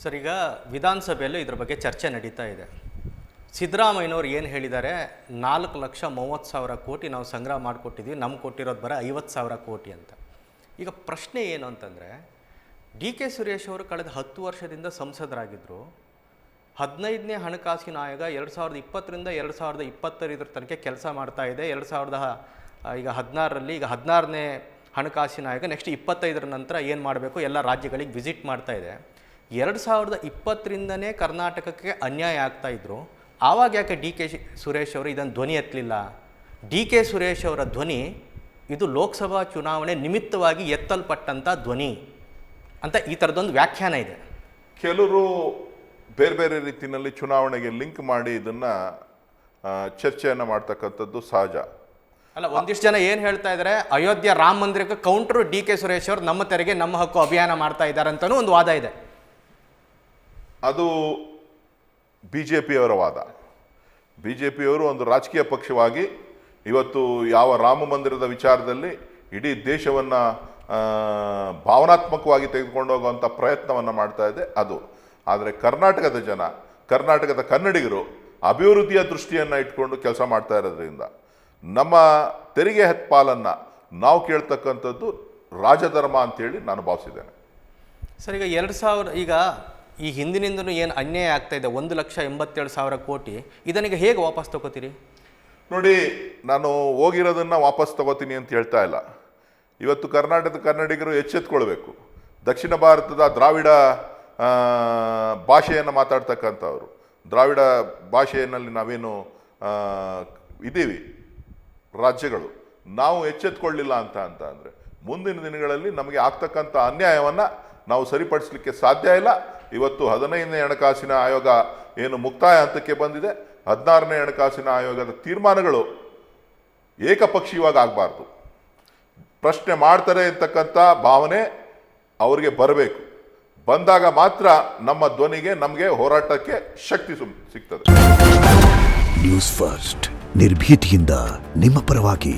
Sir, ಈಗ ವಿಧಾನಸಭೆಯಲ್ಲೂ ಇದ್ರ ಬಗ್ಗೆ ಚರ್ಚೆ ನಡೀತಾ ಇದೆ. ಸಿದ್ದರಾಮಯ್ಯನವ್ರು ಏನು ಹೇಳಿದ್ದಾರೆ, 4,30,000 ಕೋಟಿ ನಾವು ಸಂಗ್ರಹ ಮಾಡಿಕೊಟ್ಟಿದ್ವಿ, ನಮ್ಗೆ ಕೊಟ್ಟಿರೋದು ಬರ 50,000 ಕೋಟಿ ಅಂತ. ಈಗ ಪ್ರಶ್ನೆ ಏನು ಅಂತಂದರೆ, ಡಿ ಕೆ ಸುರೇಶ್ ಅವರು ಕಳೆದ 10 ವರ್ಷದಿಂದ ಸಂಸದರಾಗಿದ್ದರು. 15ನೇ ಹಣಕಾಸಿನ ಆಯೋಗ 2020ರಿಂದ 2025 ತನಕ ಕೆಲಸ ಮಾಡ್ತಾ ಇದೆ. 2016ರಲ್ಲಿ ಈಗ 16ನೇ ಹಣಕಾಸಿನ ಆಯೋಗ ನೆಕ್ಸ್ಟ್ 25 ನಂತರ ಏನು ಮಾಡಬೇಕು ಎಲ್ಲ ರಾಜ್ಯಗಳಿಗೆ ವಿಸಿಟ್ ಮಾಡ್ತಾ ಇದೆ. 2020ರಿಂದನೇ ಕರ್ನಾಟಕಕ್ಕೆ ಅನ್ಯಾಯ ಆಗ್ತಾಯಿದ್ರು. ಆವಾಗ ಯಾಕೆ ಡಿ ಕೆ ಸುರೇಶ್ ಅವರು ಇದನ್ನು ಧ್ವನಿ ಎತ್ತಲಿಲ್ಲ? ಡಿ ಕೆ ಸುರೇಶ್ ಅವರ ಧ್ವನಿ ಇದು ಲೋಕಸಭಾ ಚುನಾವಣೆ ನಿಮಿತ್ತವಾಗಿ ಎತ್ತಲ್ಪಟ್ಟಂಥ ಧ್ವನಿ ಅಂತ ಈ ಥರದೊಂದು ವ್ಯಾಖ್ಯಾನ ಇದೆ. ಕೆಲವರು ಬೇರೆ ಬೇರೆ ರೀತಿಯಲ್ಲಿ ಚುನಾವಣೆಗೆ ಲಿಂಕ್ ಮಾಡಿ ಇದನ್ನು ಚರ್ಚೆಯನ್ನು ಮಾಡ್ತಕ್ಕಂಥದ್ದು ಸಹಜ. ಅಲ್ಲ, ಒಂದಿಷ್ಟು ಜನ ಏನು ಹೇಳ್ತಾ ಇದ್ದಾರೆ, ಅಯೋಧ್ಯೆ ರಾಮ ಮಂದಿರಕ್ಕೆ ಕೌಂಟ್ರು ಡಿ ಕೆ ಸುರೇಶ್ ಅವರು ನಮ್ಮ ತೆರಿಗೆ ನಮ್ಮ ಹಕ್ಕು ಅಭಿಯಾನ ಮಾಡ್ತಾ ಇದ್ದಾರೆ ಅಂತಲೂ ಒಂದು ವಾದ ಇದೆ. ಅದು ಬಿ ಜೆ ಪಿಯವರ ವಾದ. ಬಿ ಜೆ ಪಿಯವರು ಒಂದು ರಾಜಕೀಯ ಪಕ್ಷವಾಗಿ ಇವತ್ತು ಯಾವ ರಾಮ ಮಂದಿರದ ವಿಚಾರದಲ್ಲಿ ಇಡೀ ದೇಶವನ್ನು ಭಾವನಾತ್ಮಕವಾಗಿ ತೆಗೆದುಕೊಂಡು ಹೋಗುವಂಥ ಪ್ರಯತ್ನವನ್ನು ಮಾಡ್ತಾ ಇದೆ ಅದು. ಆದರೆ ಕರ್ನಾಟಕದ ಜನ, ಕರ್ನಾಟಕದ ಕನ್ನಡಿಗರು ಅಭಿವೃದ್ಧಿಯ ದೃಷ್ಟಿಯನ್ನು ಇಟ್ಕೊಂಡು ಕೆಲಸ ಮಾಡ್ತಾ ಇರೋದ್ರಿಂದ ನಮ್ಮ ತೆರಿಗೆ ಪಾಲನ್ನು ನಾವು ಕೇಳ್ತಕ್ಕಂಥದ್ದು ರಾಜಧರ್ಮ ಅಂತೇಳಿ ನಾನು ಭಾವಿಸಿದ್ದೇನೆ. ಸರ್, ಈಗ 2000 ಈಗ ಈ ಹಿಂದಿನಿಂದನೂ ಏನು ಅನ್ಯಾಯ ಆಗ್ತಾ ಇದೆ, 1,87,000 ಕೋಟಿ, ಇದನ್ನೀಗ ಹೇಗೆ ವಾಪಸ್ ತಗೋತೀರಿ? ನೋಡಿ, ನಾನು ಹೋಗಿರೋದನ್ನು ವಾಪಸ್ ತಗೋತೀನಿ ಅಂತ ಹೇಳ್ತಾ ಇಲ್ಲ. ಇವತ್ತು ಕರ್ನಾಟಕದ ಕನ್ನಡಿಗರು ಎಚ್ಚೆತ್ಕೊಳ್ಬೇಕು. ದಕ್ಷಿಣ ಭಾರತದ ದ್ರಾವಿಡ ಭಾಷೆಯನ್ನು ಮಾತಾಡ್ತಕ್ಕಂಥವ್ರು, ದ್ರಾವಿಡ ಭಾಷೆಯಲ್ಲಿ ನಾವೇನು ಇದ್ದೀವಿ ರಾಜ್ಯಗಳು, ನಾವು ಎಚ್ಚೆತ್ಕೊಳ್ಳಿಲ್ಲ ಅಂತ ಅಂದರೆ ಮುಂದಿನ ದಿನಗಳಲ್ಲಿ ನಮಗೆ ಆಗ್ತಕ್ಕಂಥ ಅನ್ಯಾಯವನ್ನು ನಾವು ಸರಿಪಡಿಸಲಿಕ್ಕೆ ಸಾಧ್ಯ ಇಲ್ಲ. ಇವತ್ತು 15ನೇ ಹಣಕಾಸಿನ ಆಯೋಗ ಏನು ಮುಕ್ತಾಯ ಹಂತಕ್ಕೆ ಬಂದಿದೆ, 16ನೇ ಹಣಕಾಸಿನ ಆಯೋಗದ ತೀರ್ಮಾನಗಳು ಏಕಪಕ್ಷೀಯವಾಗಿ ಆಗಬಾರ್ದು. ಪ್ರಶ್ನೆ ಮಾಡ್ತಾರೆ ಅಂತಕ್ಕಂಥ ಭಾವನೆ ಅವರಿಗೆ ಬರಬೇಕು. ಬಂದಾಗ ಮಾತ್ರ ನಮ್ಮ ಧ್ವನಿಗೆ, ನಮಗೆ ಹೋರಾಟಕ್ಕೆ ಶಕ್ತಿ ಸಿಗ್ತದೆ. ನ್ಯೂಸ್ ಫಸ್ಟ್, ನಿರ್ಭೀತಿಯಿಂದ ನಿಮ್ಮ ಪರವಾಗಿ.